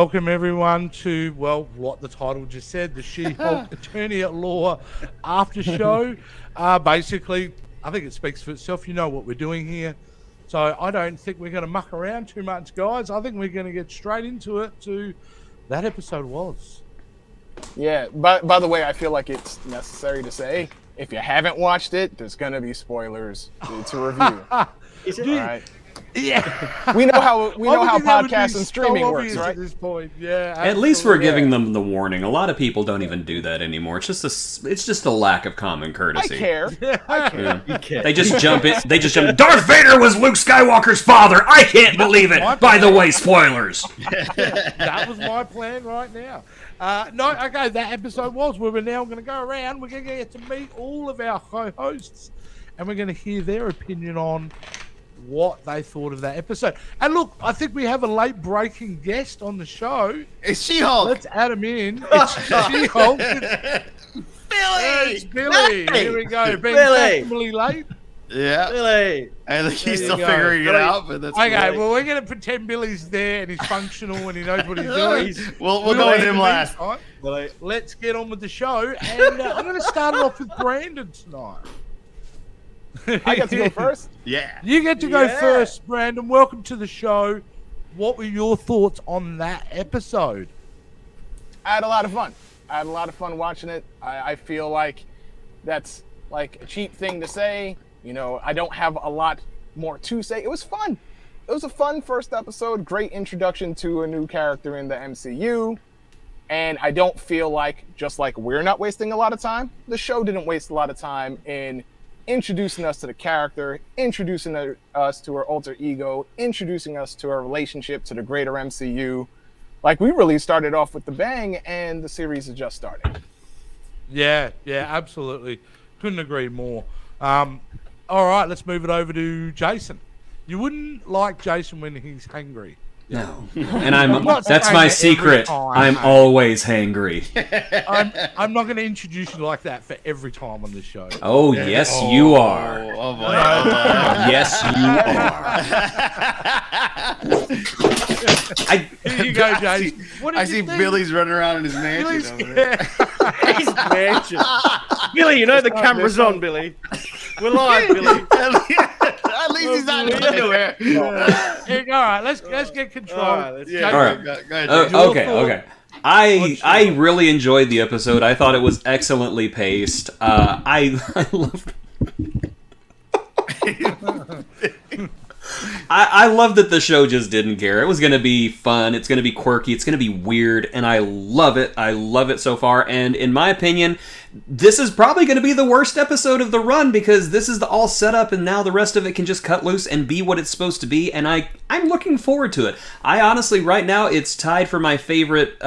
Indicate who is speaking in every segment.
Speaker 1: welcome everyone to, well, what the title just said, the She-Hulk Attorney at Law After Show. Basically, I think it speaks for itself. You know what we're doing here. So I don't think we're going to muck around too much, guys. I think we're going to get straight into it to that episode was.
Speaker 2: Yeah, by the way, I feel like it's necessary to say, if you haven't watched it, there's going to be spoilers to review.
Speaker 1: Is it?
Speaker 2: All right.
Speaker 1: Yeah.
Speaker 2: We know how podcasts and streaming works, right?
Speaker 1: At this point. Yeah.
Speaker 3: At least we're giving them the warning. A lot of people don't even do that anymore. It's just a lack of common courtesy.
Speaker 2: I care. I care.
Speaker 3: Yeah. You care. They just jump in. Darth Vader was Luke Skywalker's father. I can't believe it. By the way, spoilers.
Speaker 1: That was my plan right now. Okay, that episode was where we're now going to go around. We're going to get to meet all of our co-hosts, and we're going to hear their opinion on what they thought of that episode. And look, I think we have a late-breaking guest on the show.
Speaker 4: It's She-Hulk.
Speaker 1: Let's add him in. It's She-Hulk. It's Billy. Here we go. Being fashionably late.
Speaker 4: Yeah.
Speaker 5: Billy.
Speaker 4: I think he's still figuring it out, but that's
Speaker 1: okay.
Speaker 4: great.
Speaker 1: Well, we're going to pretend Billy's there and he's functional and he knows what he's doing.
Speaker 4: We'll go with him last.
Speaker 1: Right? Let's get on with the show. And I'm going to start it off with Brandon tonight.
Speaker 2: I get to go first?
Speaker 4: Yeah.
Speaker 1: You get to go first, Brandon. Welcome to the show. What were your thoughts on that episode?
Speaker 2: I had a lot of fun. I had a lot of fun watching it. I feel like that's like a cheap thing to say. You know, I don't have a lot more to say. It was fun. It was a fun first episode. Great introduction to a new character in the MCU. And I don't feel like, just like we're not wasting a lot of time, the show didn't waste a lot of time in introducing us to the character, introducing us to her alter ego, introducing us to her relationship to the greater MCU. Like, we really started off with the bang, and the series is just starting.
Speaker 1: Yeah, absolutely. Couldn't agree more. All right, let's move it over to Jason. You wouldn't like Jason when he's hangry.
Speaker 3: No, and that's my secret. I'm always hangry.
Speaker 1: I'm not going to introduce you like that for every time on this show.
Speaker 3: Oh, yes, you are.
Speaker 4: Oh, boy.
Speaker 3: Yes, you are.
Speaker 1: Here you go, Jason.
Speaker 4: I see Billy's running around in his mansion over there.
Speaker 5: His mansion. Billy, you know the camera's on, Billy. We're live, Billy.
Speaker 4: At least he's not in underwear.
Speaker 1: All right, let's get control.
Speaker 4: All right.
Speaker 3: Go ahead, okay. I really enjoyed the episode. I thought it was excellently paced. I loved. I love that the show just didn't care. It was going to be fun. It's going to be quirky. It's going to be weird, and I love it. I love it so far. And in my opinion, this is probably going to be the worst episode of the run because this is all set up, and now the rest of it can just cut loose and be what it's supposed to be. And I'm looking forward to it. I honestly, right now, it's tied for my favorite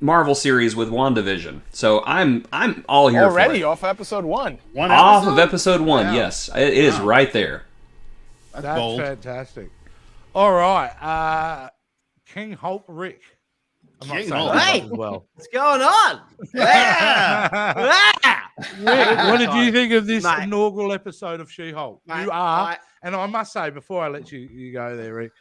Speaker 3: Marvel series with WandaVision. So I'm all here for it.
Speaker 2: Already off episode 1.
Speaker 3: Off of episode 1, yes. It is right there.
Speaker 1: That's bold. Fantastic. All right, King Hulk Rick.
Speaker 4: King Hulk.
Speaker 5: Hey,
Speaker 1: well.
Speaker 5: what's going on?
Speaker 1: Rick, what did you think of this inaugural episode of She-Hulk? You are, and I must say before I let you go there, Rick,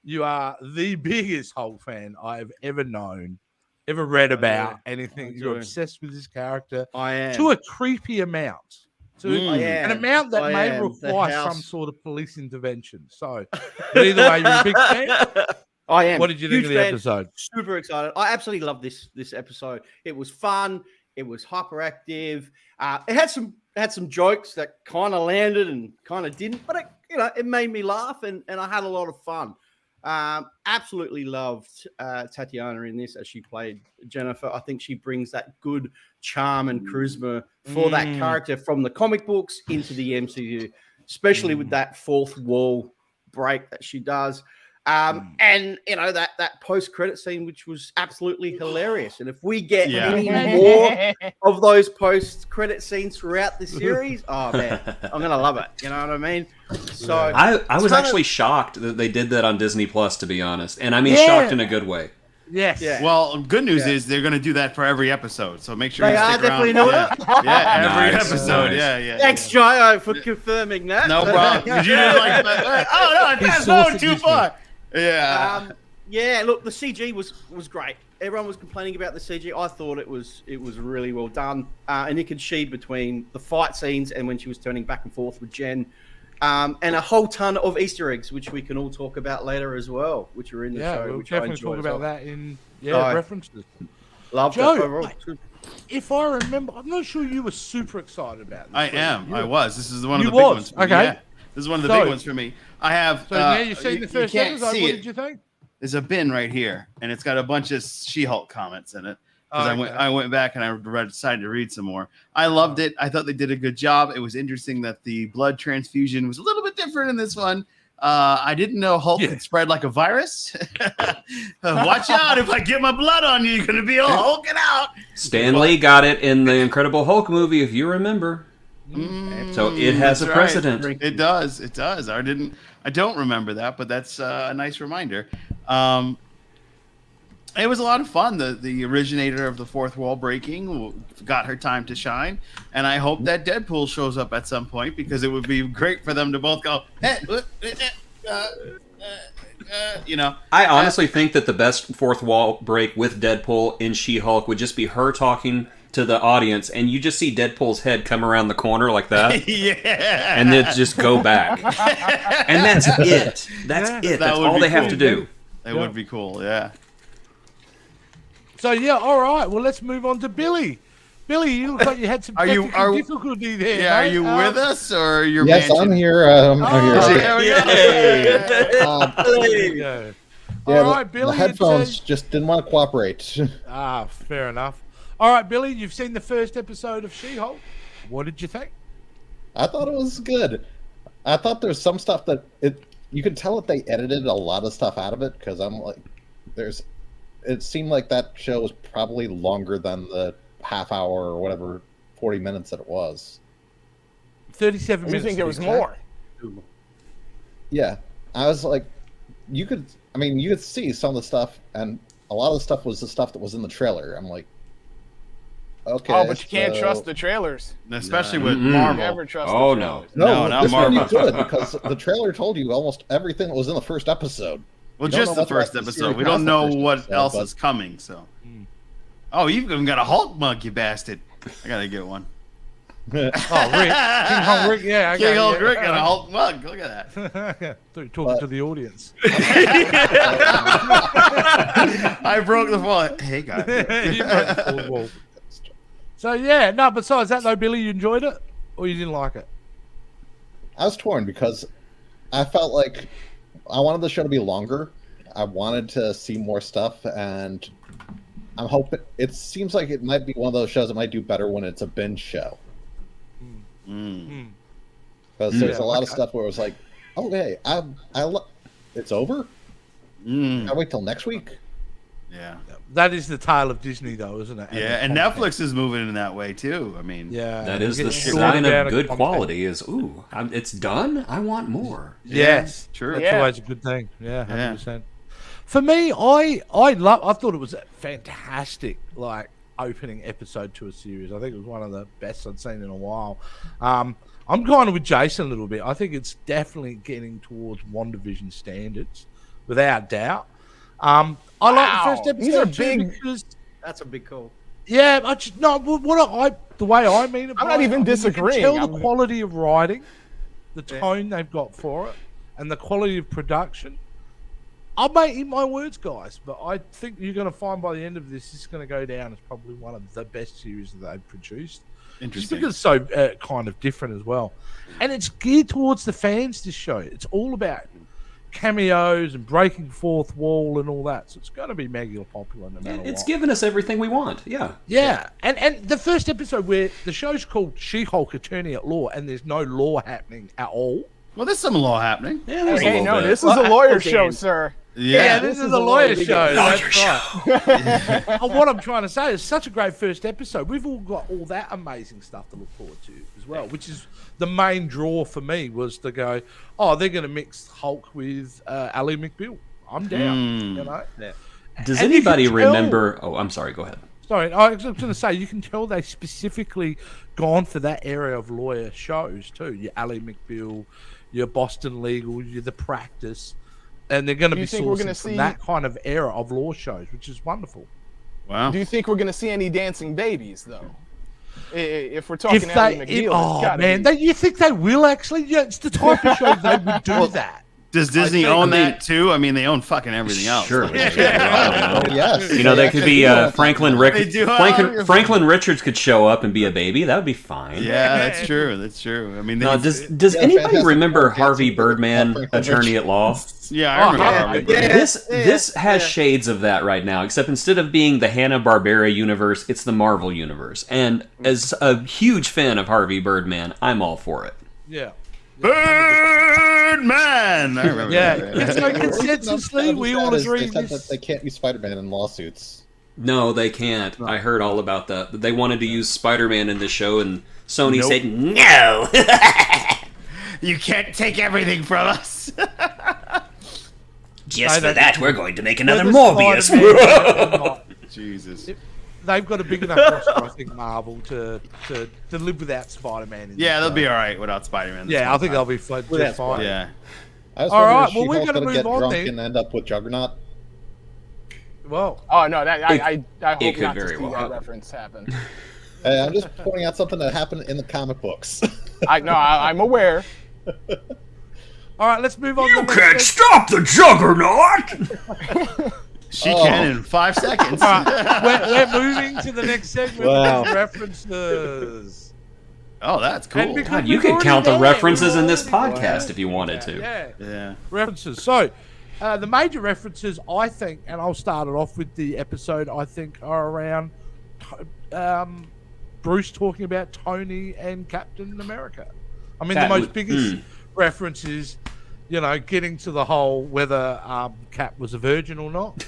Speaker 1: you are the biggest Hulk fan I have ever known, ever read about, anything. You're obsessed with this character.
Speaker 5: I am.
Speaker 1: To a creepy amount. An amount that may require some sort of police intervention. So, but either way, you're a big fan.
Speaker 5: I am.
Speaker 1: What did you think of the episode?
Speaker 5: Super excited. I absolutely love this episode. It was fun. It was hyperactive. It had some jokes that kind of landed and kind of didn't, but it made me laugh and I had a lot of fun. Absolutely loved Tatiana in this as she played Jennifer. I think she brings that good charm and charisma for that character from the comic books into the MCU, especially with that fourth wall break that she does. And that post-credit scene, which was absolutely hilarious. And if we get any more of those post-credit scenes throughout the series, oh man, I'm gonna love it. You know what I mean? So
Speaker 3: I was actually shocked that they did that on Disney Plus, to be honest, and I mean shocked in a good way.
Speaker 1: Yes.
Speaker 4: Yeah. Well, good news is they're going to do that for every episode, so make sure you stick around.
Speaker 5: Definitely doing it.
Speaker 4: Yeah, every episode. Nice. Yeah.
Speaker 5: Thanks, Joe, for confirming that.
Speaker 4: No problem. Did you like that? Oh no, I passed on too far. Yeah.
Speaker 5: Yeah, look, the CG was great. Everyone was complaining about the CG. I thought it was really well done. And you could see between the fight scenes and when she was turning back and forth with Jen, and a whole ton of Easter eggs, which we can all talk about later as well, which are in the show.
Speaker 1: We'll
Speaker 5: which
Speaker 1: definitely
Speaker 5: I enjoy
Speaker 1: talk
Speaker 5: as
Speaker 1: about
Speaker 5: well.
Speaker 1: that in
Speaker 5: Right.
Speaker 1: references.
Speaker 5: Love
Speaker 1: Joe,
Speaker 5: that overall.
Speaker 1: if I remember, I'm not sure you were super excited about this.
Speaker 4: I am. I was. This is one of
Speaker 1: You
Speaker 4: the big
Speaker 1: was?
Speaker 4: ones. For me.
Speaker 1: Okay.
Speaker 4: Yeah. This is one of the
Speaker 1: So-
Speaker 4: big ones for me. I have.
Speaker 1: So now you've seen the first
Speaker 4: can't
Speaker 1: episode.
Speaker 4: see
Speaker 1: What
Speaker 4: it.
Speaker 1: did you think?
Speaker 4: There's a bin right here, and it's got a bunch of She-Hulk comments in it.
Speaker 1: Oh,
Speaker 4: Because
Speaker 1: okay.
Speaker 4: I went back and I decided to read some more. I loved it. I thought they did a good job. It was interesting that the blood transfusion was a little bit different in this one. I didn't know Hulk could spread like a virus. Watch out! If I get my blood on you, you're gonna be all hulking out.
Speaker 3: Stan Lee got it in the Incredible Hulk movie, if you remember. So it has a
Speaker 4: That's
Speaker 3: precedent.
Speaker 4: right. It does. It does. I don't remember that, but that's a nice reminder. It was a lot of fun. The originator of the fourth wall breaking got her time to shine, and I hope that Deadpool shows up at some point because it would be great for them to both go, you know.
Speaker 3: I honestly think that the best fourth wall break with Deadpool in She-Hulk would just be her talking to the audience, and you just see Deadpool's head come around the corner like that,
Speaker 4: Yeah,
Speaker 3: and then just go back, and that's it. That's it. That's
Speaker 4: would
Speaker 3: all
Speaker 4: be
Speaker 3: they have
Speaker 4: cool.
Speaker 3: to do.
Speaker 4: That would be cool. Yeah.
Speaker 1: So yeah, all right. Well, let's move on to Billy. Billy, you look like you had some technical difficulty there.
Speaker 4: Yeah, are
Speaker 1: mate.
Speaker 4: you with us or your
Speaker 6: Yes,
Speaker 4: mansion?
Speaker 6: I'm here. I'm here.
Speaker 4: There we go.
Speaker 1: There you go.
Speaker 6: Yeah,
Speaker 1: All right, Billy.
Speaker 6: the headphones just didn't want to cooperate.
Speaker 1: Fair enough. All right, Billy, you've seen the first episode of She-Hulk. What did you think?
Speaker 6: I thought it was good. I thought there's some stuff that you could tell that they edited a lot of stuff out of it because I'm like, it seemed like that show was probably longer than the half hour or whatever 40 minutes that it was.
Speaker 1: 37
Speaker 2: You
Speaker 1: minutes.
Speaker 2: think there
Speaker 1: to
Speaker 2: was
Speaker 1: be
Speaker 2: more?
Speaker 6: Yeah, I was like, you could see some of the stuff, and a lot of the stuff was the stuff that was in the trailer. I'm like, okay.
Speaker 2: Oh, but you can't
Speaker 6: so-
Speaker 2: trust the trailers.
Speaker 4: Especially with
Speaker 3: Mm-mm.
Speaker 4: Marvel.
Speaker 2: Never trust
Speaker 3: Oh,
Speaker 2: the
Speaker 3: no.
Speaker 2: trailers.
Speaker 6: No,
Speaker 4: not
Speaker 6: this one you
Speaker 4: Marvel.
Speaker 6: could because the trailer told you almost everything that was in the first episode.
Speaker 4: Well,
Speaker 6: You don't
Speaker 4: just
Speaker 6: know
Speaker 4: the
Speaker 6: what
Speaker 4: first
Speaker 6: the
Speaker 4: episode.
Speaker 6: series
Speaker 4: We don't
Speaker 6: past the
Speaker 4: know
Speaker 6: first
Speaker 4: what
Speaker 6: episode,
Speaker 4: else
Speaker 6: but-
Speaker 4: is coming. So, oh, you've even got a Hulk mug, you bastard! I gotta get one.
Speaker 1: Oh, Rick. King Kong Rick, yeah. Okay,
Speaker 4: King Hulk
Speaker 1: yeah.
Speaker 4: Rick got a Hulk mug. Look at that.
Speaker 1: Thought you were talking to the audience.
Speaker 4: I broke the wall. Hey guys.
Speaker 1: You broke the fourth wall. So, yeah. No, besides that, though, Billy, you enjoyed it? Or you didn't like it?
Speaker 6: I was torn because I felt like I wanted the show to be longer. I wanted to see more stuff, and I'm hoping it seems like it might be one of those shows that might do better when it's a binge show. Because there's a lot of stuff where it was like, okay, it's over. I wait till next week.
Speaker 4: Yeah.
Speaker 1: That is the tale of Disney, though, isn't it?
Speaker 4: Yeah, and Netflix is moving in that way too. I mean,
Speaker 1: Yeah.
Speaker 3: That is
Speaker 1: Get
Speaker 3: the
Speaker 1: shorter
Speaker 3: sign
Speaker 1: down
Speaker 3: of good
Speaker 1: content.
Speaker 3: quality. Is it's done. I want more.
Speaker 1: Yes.
Speaker 4: true.
Speaker 1: That's
Speaker 2: Yeah.
Speaker 1: always a good thing. Yeah,
Speaker 4: Yeah.
Speaker 1: 100%. For me, I thought it was a fantastic, like, opening episode to a series. I think it was one of the best I'd seen in a while. I'm kind of with Jason a little bit. I think it's definitely getting towards WandaVision standards, without doubt. I like the first
Speaker 2: Wow.
Speaker 1: episode
Speaker 2: These are
Speaker 1: too
Speaker 2: big-
Speaker 1: because,
Speaker 5: That's a big call.
Speaker 1: yeah, I just no. The way I mean it,
Speaker 2: I'm not
Speaker 1: Brian,
Speaker 2: even
Speaker 1: I mean,
Speaker 2: disagreeing.
Speaker 1: You can tell the
Speaker 2: I'm-
Speaker 1: quality of writing, the tone they've got for it, and the quality of production. I may eat my words, guys, but I think you're going to find by the end of this, it's going to go down as probably one of the best series that they've produced. Just
Speaker 4: Interesting.
Speaker 1: because it's so kind of different as well. And it's geared towards the fans, this show. It's all about cameos and breaking fourth wall and all that. So it's going to be mega popular no matter
Speaker 3: It's
Speaker 1: what.
Speaker 3: given us everything we want. Yeah.
Speaker 1: Yeah. And the first episode where the show's called She-Hulk Attorney at Law and there's no law happening at all.
Speaker 4: Well, there's some law happening.
Speaker 3: Yeah, there's a
Speaker 2: Hey,
Speaker 3: little
Speaker 2: no,
Speaker 3: bit.
Speaker 2: this is a lawyer show,
Speaker 5: Dan.
Speaker 2: sir.
Speaker 1: Yeah, this is a lawyer show.
Speaker 3: Lawyer
Speaker 1: That's right. What I'm trying to say is such a great first episode. We've all got all that amazing stuff to look forward to as well, which is the main draw for me was to go, oh, they're going to mix Hulk with Ally McBeal. I'm down, you know.
Speaker 3: Does
Speaker 1: And you can
Speaker 3: anybody
Speaker 1: tell-
Speaker 3: remember? Oh, I'm sorry. Go ahead.
Speaker 1: Sorry, I was going to say, you can tell they specifically gone for that area of lawyer shows too. Your Ally McBeal, your Boston Legal, your The Practice. and they're going to
Speaker 2: Do
Speaker 1: be
Speaker 2: you think we're
Speaker 1: sourcing
Speaker 2: gonna
Speaker 1: from
Speaker 2: see-
Speaker 1: that kind of era of lore shows, which is wonderful.
Speaker 4: Wow.
Speaker 2: Do you think we're gonna see any dancing babies though? If we're talking
Speaker 1: If
Speaker 2: Ally
Speaker 1: they,
Speaker 2: McNeil,
Speaker 1: oh
Speaker 2: it's gotta
Speaker 1: man,
Speaker 2: be.
Speaker 1: you think they will actually? Yeah, it's the type of show they would do that.
Speaker 4: Does Disney
Speaker 1: think-
Speaker 4: own that too? I mean, they own fucking everything else.
Speaker 3: Surely.
Speaker 6: Oh, yes.
Speaker 3: You know, they could be Franklin
Speaker 4: They do have-
Speaker 3: Franklin Richards could show up and be a baby. That would be fine.
Speaker 4: Yeah, that's true. That's true. I mean,
Speaker 3: No,
Speaker 4: they-
Speaker 3: does
Speaker 6: Yeah,
Speaker 3: anybody
Speaker 6: Fantastic
Speaker 3: remember
Speaker 6: Four
Speaker 3: Harvey
Speaker 6: dancing
Speaker 3: Birdman,
Speaker 6: Franklin
Speaker 3: attorney at law?
Speaker 4: yeah, I remember.
Speaker 1: yeah.
Speaker 4: Harvey.
Speaker 5: Yeah.
Speaker 3: This has shades of that right now, except instead of being the Hanna-Barbera universe, it's the Marvel universe. And as a huge fan of Harvey Birdman, I'm all for it.
Speaker 1: Yeah.
Speaker 4: Birdman. I remember
Speaker 1: Yeah,
Speaker 4: that.
Speaker 1: it's like consensusly, we all agree.
Speaker 6: They said that
Speaker 1: This,
Speaker 6: they can't use Spider-Man in lawsuits.
Speaker 3: No, they can't. I heard all about that. They wanted to use Spider-Man in the show, and Sony
Speaker 1: Nope.
Speaker 3: said no.
Speaker 4: You can't take everything from us.
Speaker 3: Just
Speaker 1: for that,
Speaker 3: we're going to make another
Speaker 1: whether Spider-Man or not,
Speaker 4: Jesus.
Speaker 1: they've got a big enough roster, I think, Marvel to live without Spider-Man. In
Speaker 4: Yeah,
Speaker 1: the
Speaker 4: they'll
Speaker 1: show.
Speaker 4: be all right without Spider-Man. this
Speaker 1: Yeah, I
Speaker 4: one
Speaker 1: think
Speaker 4: time.
Speaker 1: they'll be just
Speaker 5: Without
Speaker 1: fine.
Speaker 4: Yeah.
Speaker 6: I was
Speaker 1: All
Speaker 6: wondering
Speaker 1: right,
Speaker 6: if
Speaker 1: well, we're
Speaker 6: She-Hulk's
Speaker 1: gonna
Speaker 6: gonna
Speaker 1: move
Speaker 6: get
Speaker 1: on
Speaker 6: drunk
Speaker 1: then.
Speaker 6: and end up with Juggernaut.
Speaker 1: Well,
Speaker 2: Oh no, that I hope
Speaker 3: it could
Speaker 2: not to
Speaker 3: very
Speaker 2: see
Speaker 3: well
Speaker 2: that
Speaker 3: happen.
Speaker 2: reference happen.
Speaker 6: Hey, I'm just pointing out something that happened in the comic books.
Speaker 2: I'm aware.
Speaker 1: all right, let's move on. to the next segment.
Speaker 3: stop the Juggernaut!
Speaker 4: She
Speaker 6: Oh.
Speaker 4: can in 5 seconds.
Speaker 1: All right, we're moving to the next segment.
Speaker 6: Wow.
Speaker 1: References.
Speaker 4: Oh, that's cool.
Speaker 1: And because
Speaker 3: God, you
Speaker 1: we've
Speaker 3: could
Speaker 1: already
Speaker 3: count the
Speaker 1: done it,
Speaker 3: references
Speaker 1: we've
Speaker 3: in this
Speaker 1: already done
Speaker 3: podcast
Speaker 1: it.
Speaker 3: if you wanted to.
Speaker 1: Yeah,
Speaker 4: Yeah.
Speaker 1: references. So, the major references, I think, and I'll start it off with the episode, I think, are around Bruce talking about Tony and Captain America. I mean,
Speaker 3: That
Speaker 1: the most
Speaker 3: would-
Speaker 1: biggest reference is, getting to the whole whether Cap was a virgin or not.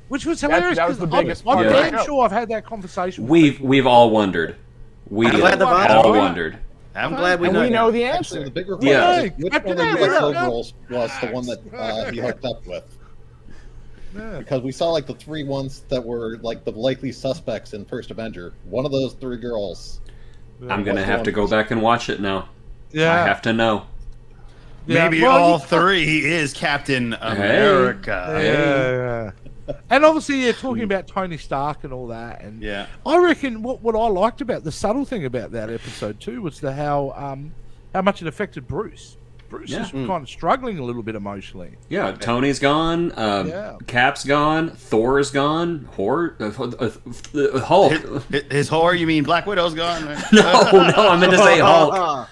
Speaker 1: Which was hilarious.
Speaker 2: that was the
Speaker 1: 'cause
Speaker 2: biggest
Speaker 1: I'm
Speaker 2: part
Speaker 3: of the
Speaker 1: damn
Speaker 2: show.
Speaker 1: sure I've had that conversation. with
Speaker 3: We've
Speaker 1: people.
Speaker 3: we've all wondered. We
Speaker 5: I'm glad they've
Speaker 3: all
Speaker 5: answered.
Speaker 3: wondered.
Speaker 4: I'm
Speaker 5: glad we
Speaker 2: And
Speaker 5: know
Speaker 2: we
Speaker 5: that.
Speaker 2: know the
Speaker 6: Actually,
Speaker 2: answer.
Speaker 6: the bigger
Speaker 3: Yeah.
Speaker 6: question is which
Speaker 1: Captain
Speaker 6: one of the
Speaker 1: America.
Speaker 6: girls was the one that he hooked up with.
Speaker 1: Yeah.
Speaker 6: Because we saw like the 3 ones that were like the likely suspects in First Avenger. One of those 3 girls.
Speaker 3: I'm gonna have to go back and watch it now.
Speaker 1: Yeah.
Speaker 3: I have to know.
Speaker 1: Yeah,
Speaker 4: Maybe
Speaker 1: well,
Speaker 4: all
Speaker 1: you-
Speaker 4: 3 is Captain America.
Speaker 1: Yeah. And obviously, talking about Tony Stark and all that, and
Speaker 4: Yeah.
Speaker 1: I reckon what I liked about the subtle thing about that episode too was how much it affected Bruce. Bruce is kind of struggling a little bit emotionally.
Speaker 3: Yeah, Tony's gone.
Speaker 1: Yeah.
Speaker 3: Cap's gone. Thor's gone. Hulk.
Speaker 4: His whore, you mean Black Widow's gone?
Speaker 3: No, I meant to say Hulk.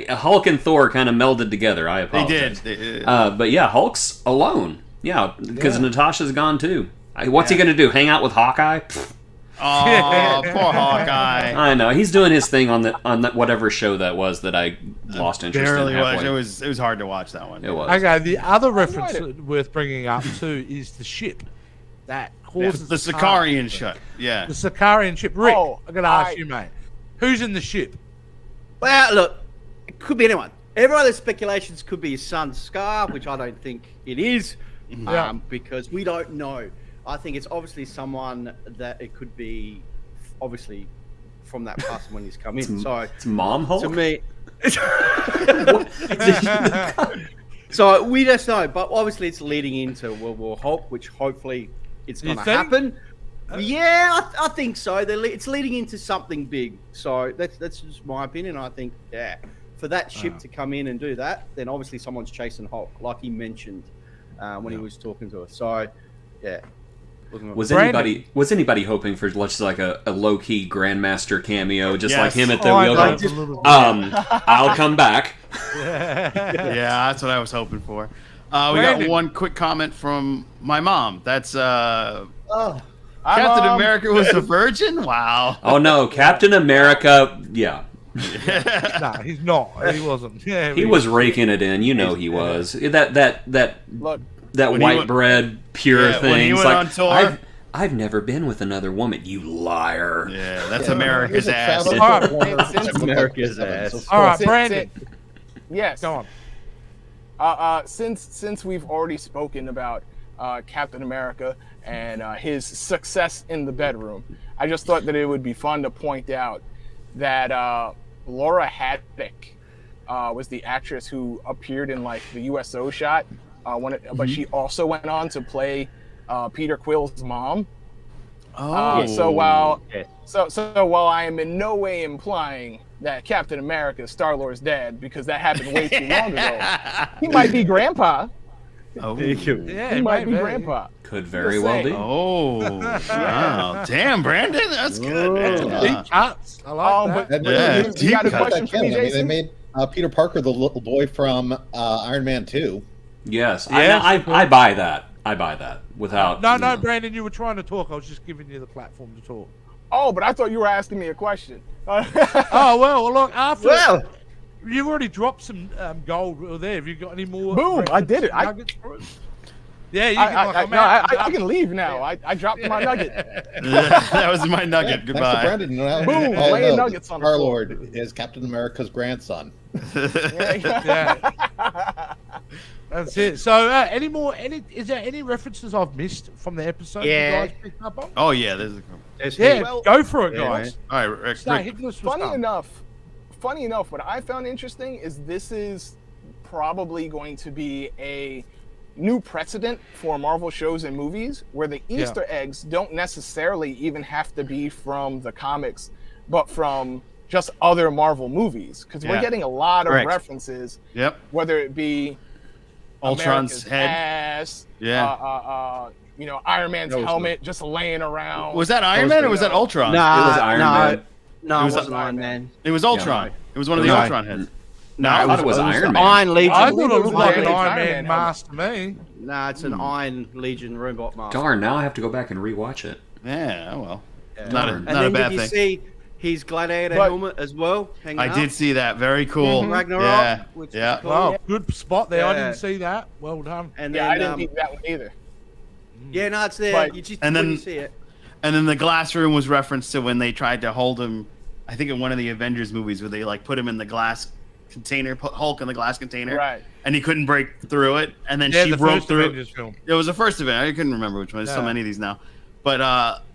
Speaker 3: Hulk and Thor kind of melded together. I
Speaker 4: They
Speaker 3: apologize.
Speaker 4: did.
Speaker 3: But yeah, Hulk's alone. Yeah, because Natasha's gone too. What's he gonna do? Hang out with Hawkeye? Pfft,
Speaker 4: Oh, poor Hawkeye.
Speaker 3: I know he's doing his thing on that whatever show that was that I lost interest
Speaker 4: Barely
Speaker 3: in
Speaker 4: was.
Speaker 3: halfway.
Speaker 4: It was hard to watch that one.
Speaker 3: It was.
Speaker 1: Okay, the other reference
Speaker 2: enjoyed
Speaker 1: worth bringing up too is the ship that causes
Speaker 4: The Sicarian ship. Yeah.
Speaker 1: The Sicarian ship. Rick,
Speaker 2: Oh,
Speaker 1: I'm gonna ask you, mate, who's in the ship?
Speaker 5: Well, look, it could be anyone. Every other speculations could be his son Scar, which I don't think it is,
Speaker 1: Yeah.
Speaker 5: because we don't know. I think it's obviously someone that it could be, obviously, from that past when he's come in. So
Speaker 3: It's Mom Hulk.
Speaker 5: to me, so we just know. But obviously, it's leading into World War Hulk, which hopefully it's
Speaker 1: You
Speaker 5: going to
Speaker 1: think?
Speaker 5: happen. Yeah, I think so. It's leading into something big. So that's just my opinion. I think, for that ship to come in and do that, then obviously someone's chasing Hulk, like he mentioned when he was talking to us. So, yeah.
Speaker 3: Was
Speaker 1: Brandon.
Speaker 3: anybody hoping for just like a low key Grandmaster cameo, just
Speaker 4: Yes.
Speaker 3: like him at the
Speaker 1: Oh, I
Speaker 3: wheel?
Speaker 1: liked it a little bit.
Speaker 3: I'll come back.
Speaker 4: Yeah, that's what I was hoping for. We got
Speaker 1: Brandon.
Speaker 4: one quick comment from my mom. That's
Speaker 5: Oh,
Speaker 4: Captain America was a virgin? Wow.
Speaker 3: Oh no, Captain America. Yeah,
Speaker 1: Nah, he's not. He wasn't. Yeah,
Speaker 3: he was raking it in. You know he was. That
Speaker 2: Look,
Speaker 3: white
Speaker 4: went-
Speaker 3: bread pure
Speaker 4: Yeah,
Speaker 3: thing.
Speaker 4: when he
Speaker 3: It's
Speaker 4: went
Speaker 3: like,
Speaker 4: on tour-
Speaker 3: I've never been with another woman. You liar.
Speaker 4: Yeah, that's
Speaker 6: Yeah.
Speaker 4: America's
Speaker 6: Here's a
Speaker 4: ass.
Speaker 6: travel
Speaker 1: All right.
Speaker 6: corner.
Speaker 2: Since-
Speaker 5: America's ass.
Speaker 1: All right,
Speaker 2: Sit-
Speaker 1: Brandon,
Speaker 2: yes.
Speaker 1: go on.
Speaker 2: Since we've already spoken about Captain America and his success in the bedroom, I just thought that it would be fun to point out that Laura Haddock was the actress who appeared in like the USO shot but she also went on to play Peter Quill's mom.
Speaker 4: Oh,
Speaker 2: So while
Speaker 5: Yes.
Speaker 2: so while I am in no way implying that Captain America is Star-Lord's dad, because that happened way too long ago, he might be Grandpa.
Speaker 4: oh,
Speaker 1: Yeah,
Speaker 2: He might be
Speaker 1: maybe.
Speaker 2: Grandpa.
Speaker 3: Could very
Speaker 2: Just
Speaker 3: well
Speaker 2: saying.
Speaker 3: be.
Speaker 4: oh, wow. Damn, Brandon, that's good.
Speaker 1: Deep cuts. I like that.
Speaker 2: But
Speaker 4: Yeah,
Speaker 2: you
Speaker 4: deep
Speaker 2: got a
Speaker 4: cut.
Speaker 2: question for me,
Speaker 6: I mean, they
Speaker 2: Jason?
Speaker 6: made Peter Parker the little boy from Iron Man 2.
Speaker 3: Yes,
Speaker 1: Yes.
Speaker 3: I buy that. I buy that without.
Speaker 1: No, Brandon, you were trying to talk. I was just giving you the platform to talk.
Speaker 2: Oh, but I thought you were asking me a question.
Speaker 1: Oh, well, look, after
Speaker 5: Well,
Speaker 1: you've already dropped some gold there. Have you got any more?
Speaker 2: Boom, I did it.
Speaker 1: nuggets for us? Yeah, you can.
Speaker 2: I can leave now. I dropped my nugget.
Speaker 4: That was my nugget.
Speaker 6: Thanks to
Speaker 4: Goodbye.
Speaker 6: Brandon. Now
Speaker 2: Boom,
Speaker 6: all
Speaker 2: laying
Speaker 6: know
Speaker 2: nuggets on the floor.
Speaker 6: Star-Lord is Captain America's grandson.
Speaker 1: Yeah. That's it. So, any more? Is there any references I've missed from the episode?
Speaker 5: Yeah.
Speaker 1: You guys picked up on?
Speaker 4: Oh yeah, there's a.
Speaker 1: Yeah,
Speaker 2: Well-
Speaker 1: go for it,
Speaker 4: Yeah,
Speaker 1: guys.
Speaker 4: All right, Rick.
Speaker 1: Start hitting us with
Speaker 2: Funny
Speaker 1: stuff.
Speaker 2: enough, what I found interesting is this is probably going to be a new precedent for Marvel shows and movies where the Easter eggs don't necessarily even have to be from the comics, but from just other Marvel movies. Because we're
Speaker 4: Yeah.
Speaker 2: getting a lot of
Speaker 4: Correct.
Speaker 2: references,
Speaker 4: Yep.
Speaker 2: whether it be
Speaker 4: Ultron's
Speaker 2: America's
Speaker 4: head.
Speaker 2: ass,
Speaker 4: Yeah.
Speaker 2: Iron Man's
Speaker 6: That was
Speaker 2: helmet just laying around.
Speaker 4: Was that Iron Man or was that Ultron?
Speaker 5: nah,
Speaker 3: It was Iron Man.
Speaker 5: No,
Speaker 4: It
Speaker 5: it
Speaker 4: was
Speaker 5: wasn't
Speaker 2: Iron
Speaker 5: Iron
Speaker 2: Man.
Speaker 5: Man.
Speaker 4: It was Ultron.
Speaker 3: Yeah.
Speaker 4: It was one of the
Speaker 5: No.
Speaker 4: Ultron heads.
Speaker 5: No,
Speaker 3: I thought it was Iron Man.
Speaker 5: Iron Legion.
Speaker 1: I
Speaker 2: believe
Speaker 1: thought it
Speaker 2: it was
Speaker 1: looked like
Speaker 2: Iron
Speaker 1: an
Speaker 2: Man
Speaker 1: Iron Man
Speaker 2: helmet.
Speaker 1: mask to me.
Speaker 5: Nah, it's an Iron Legion robot mask.
Speaker 3: Darn, now I have to go back and rewatch it.
Speaker 4: Yeah. Oh well.
Speaker 5: Yeah.
Speaker 4: Not a
Speaker 5: And
Speaker 4: not
Speaker 5: then
Speaker 4: a bad
Speaker 5: did you
Speaker 4: thing.
Speaker 5: see his gladiator
Speaker 2: But-
Speaker 5: helmet as well? Hanging
Speaker 4: I
Speaker 5: up?
Speaker 4: did see that. Very cool.
Speaker 5: Ragnarok.
Speaker 4: Yeah.
Speaker 5: Which
Speaker 4: Yeah.
Speaker 5: Was cool.
Speaker 1: Wow, good spot there. I
Speaker 5: Yeah.
Speaker 1: didn't see that. Well done.
Speaker 5: And
Speaker 2: Yeah,
Speaker 5: then,
Speaker 2: I didn't need that one either.
Speaker 5: yeah, no, it's there.
Speaker 2: But-
Speaker 5: You just
Speaker 4: and
Speaker 5: when
Speaker 4: then-
Speaker 5: you see it.
Speaker 4: And then the glass room was referenced to when they tried to hold him. I think in one of the Avengers movies where they like put him in the glass container, put Hulk in the glass container,
Speaker 2: Right.
Speaker 4: and he couldn't break through it, and then
Speaker 1: Yeah,
Speaker 4: she
Speaker 1: the
Speaker 4: broke
Speaker 1: first
Speaker 4: through.
Speaker 1: Avengers film.
Speaker 4: It was the first event. I couldn't remember which one. There's so
Speaker 1: Yeah.
Speaker 4: many of these now, but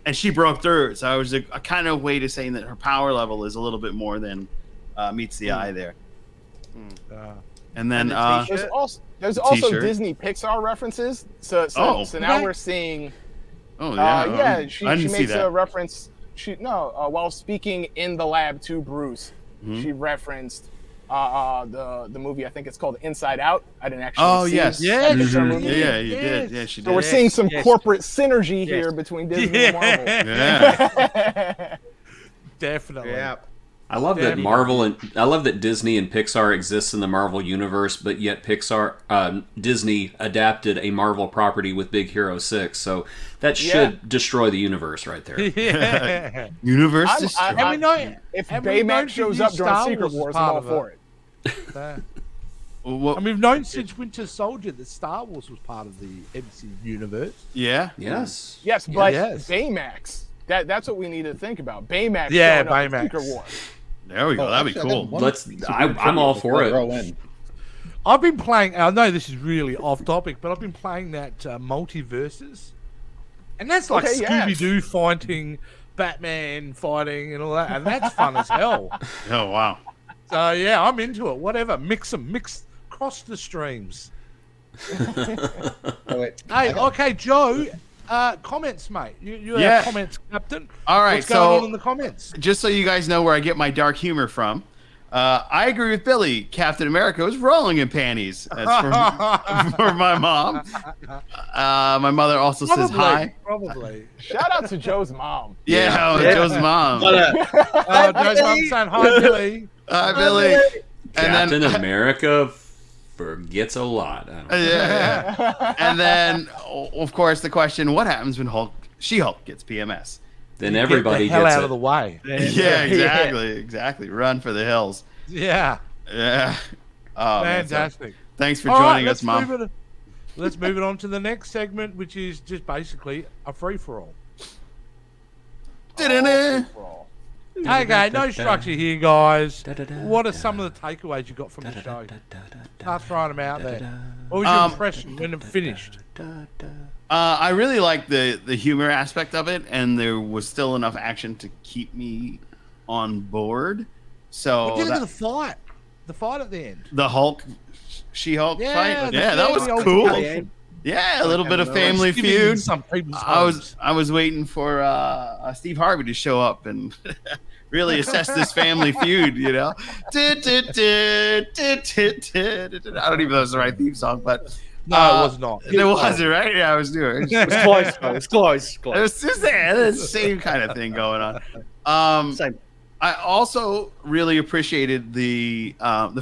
Speaker 4: and she broke through it. So I was a kind of way to saying that her power level is a little bit more than meets the eye there. And then
Speaker 5: And the
Speaker 2: There's
Speaker 5: Shirt?
Speaker 2: there's also
Speaker 4: T-shirt.
Speaker 2: Disney Pixar references. So
Speaker 4: Oh.
Speaker 2: now
Speaker 1: Okay.
Speaker 2: we're seeing.
Speaker 4: oh yeah,
Speaker 2: She
Speaker 4: I didn't see
Speaker 2: makes
Speaker 4: that.
Speaker 2: a reference. While speaking in the lab to Bruce,
Speaker 4: Mm-hmm.
Speaker 2: she referenced the movie. I think it's called Inside Out. I didn't actually.
Speaker 4: Oh
Speaker 2: see
Speaker 4: yes,
Speaker 1: Yeah,
Speaker 2: that Pixar
Speaker 1: Mhm.
Speaker 2: movie.
Speaker 4: yeah, you
Speaker 1: Yes.
Speaker 4: did. Yeah, she
Speaker 2: So we're
Speaker 4: did.
Speaker 2: seeing some
Speaker 5: Yes.
Speaker 2: corporate synergy here
Speaker 5: Yes.
Speaker 2: between Disney and Marvel.
Speaker 4: Yeah.
Speaker 1: Definitely.
Speaker 5: Yeah.
Speaker 3: I love that I love that Disney and Pixar exists in the Marvel universe, but yet Disney adapted a Marvel property with Big Hero 6, so that should destroy the universe right there.
Speaker 1: Yeah.
Speaker 4: Universe.
Speaker 2: I'm-
Speaker 4: destroyed.
Speaker 1: And we know
Speaker 2: If
Speaker 1: And we know
Speaker 2: Baymax shows
Speaker 1: the
Speaker 2: up during
Speaker 1: Star
Speaker 2: Secret
Speaker 1: Wars is
Speaker 2: Wars, I'm
Speaker 1: part
Speaker 2: all
Speaker 1: of
Speaker 2: for it.
Speaker 4: Well,
Speaker 1: and we've known since Winter Soldier that Star Wars was part of the MCU universe.
Speaker 4: yeah.
Speaker 3: Yes.
Speaker 2: Yes, but
Speaker 1: Yes.
Speaker 2: Baymax. That's what we need to think about. Baymax.
Speaker 1: Yeah,
Speaker 2: showing up in
Speaker 1: Baymax.
Speaker 2: Secret Wars.
Speaker 4: There we go. That'd be
Speaker 6: Actually, I got
Speaker 4: cool.
Speaker 6: one
Speaker 3: Let's-
Speaker 6: piece of
Speaker 3: I'm
Speaker 6: trivia
Speaker 3: all
Speaker 6: before
Speaker 3: for
Speaker 6: I
Speaker 3: it.
Speaker 6: throw in.
Speaker 1: I've been playing. I know this is really off topic, but I've been playing that Multiverses, and that's like
Speaker 2: Okay, yeah.
Speaker 1: Scooby Doo fighting, Batman fighting, and all that, and that's fun as hell.
Speaker 4: Oh wow.
Speaker 1: So yeah, I'm into it. Whatever, mix cross the streams.
Speaker 6: Oh, wait.
Speaker 1: Hey, okay, Joe. Comments, mate. You're
Speaker 4: Yeah.
Speaker 1: our comments captain.
Speaker 4: All right,
Speaker 1: What's going on
Speaker 4: so
Speaker 1: in the comments?
Speaker 4: just so you guys know where I get my dark humor from, I agree with Billy. Captain America was rolling in panties. That's for my mom. My mother also says hi.
Speaker 1: Probably.
Speaker 2: Shout out to Joe's mom.
Speaker 4: Yeah, oh,
Speaker 5: Yeah.
Speaker 4: Joe's mom.
Speaker 1: Oh, Joe's mum saying hi, Billy.
Speaker 4: Hi, Billy. And
Speaker 3: Captain
Speaker 4: then,
Speaker 3: America forgets a lot. I don't know.
Speaker 4: yeah. And then, of course, the question: what happens when She-Hulk gets PMS?
Speaker 3: Then everybody
Speaker 1: Get the hell
Speaker 3: gets
Speaker 1: out
Speaker 3: it.
Speaker 1: of the way.
Speaker 4: Yeah, exactly. Run for the hills.
Speaker 1: Yeah,
Speaker 4: Yeah. Oh, man, so
Speaker 1: fantastic.
Speaker 4: thanks for
Speaker 1: All right,
Speaker 4: joining us, Mom.
Speaker 1: Let's move it on to the next segment, which is just basically a free for all.
Speaker 4: Da-da-da.
Speaker 1: Okay, no structure here, guys. What are some of the takeaways you got from the show? Start throwing them out there. What was your impression when it finished?
Speaker 4: I really liked the humor aspect of it, and there was still enough action to keep me on board. So
Speaker 1: What did you think
Speaker 4: that-
Speaker 1: of the fight? The fight at the end.
Speaker 4: the Hulk She-Hulk
Speaker 1: Yeah,
Speaker 4: fight.
Speaker 1: the
Speaker 4: Yeah, that was
Speaker 1: family
Speaker 4: cool.
Speaker 1: altercation.
Speaker 4: Yeah, a little bit of family
Speaker 1: It's giving
Speaker 4: feud.
Speaker 1: Some people's
Speaker 4: I
Speaker 1: homes.
Speaker 4: was waiting for Steve Harvey to show up and really assess this family feud. You know, I don't even know if it's the right theme song, but
Speaker 1: No, it was not.
Speaker 4: It wasn't right. Yeah, I was doing.
Speaker 5: It's close, though. It's close.
Speaker 4: It was just the same kind of thing going on.
Speaker 5: Same.
Speaker 4: I also really appreciated the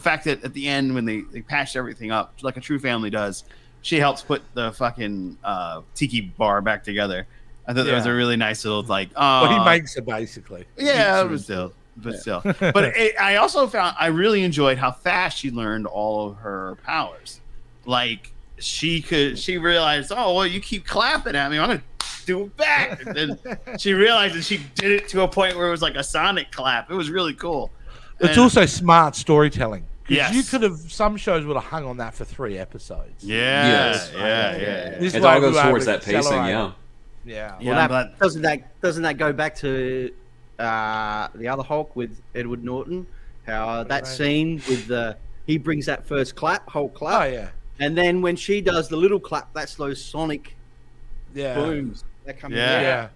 Speaker 4: fact that at the end when they patched everything up like a true family does, she helps put the fucking tiki bar back together. I thought that was a really nice little like.
Speaker 1: Well, he makes it basically.
Speaker 4: Yeah, but still. But I also found I really enjoyed how fast she learned all of her powers. Like she realized, oh well, you keep clapping at me, I'm gonna do it back. And then she realized that she did it to a point where it was like a sonic clap. It was really cool.
Speaker 1: It's also smart storytelling.
Speaker 4: Yes.
Speaker 1: You could have, some shows would have hung on that for 3 episodes.
Speaker 4: Yeah.
Speaker 1: This
Speaker 3: It
Speaker 1: way
Speaker 3: all
Speaker 1: we
Speaker 3: goes
Speaker 1: were able
Speaker 3: towards
Speaker 1: to
Speaker 3: that pacing,
Speaker 1: accelerate.
Speaker 3: yeah.
Speaker 1: Yeah.
Speaker 4: Yeah,
Speaker 5: Well, doesn't that go back to the other Hulk with Edward Norton? How that scene with he brings that first Hulk clap.
Speaker 1: Oh, yeah.
Speaker 5: And then when she does the little clap, that's those sonic
Speaker 1: Yeah.
Speaker 5: booms that come
Speaker 1: Yeah.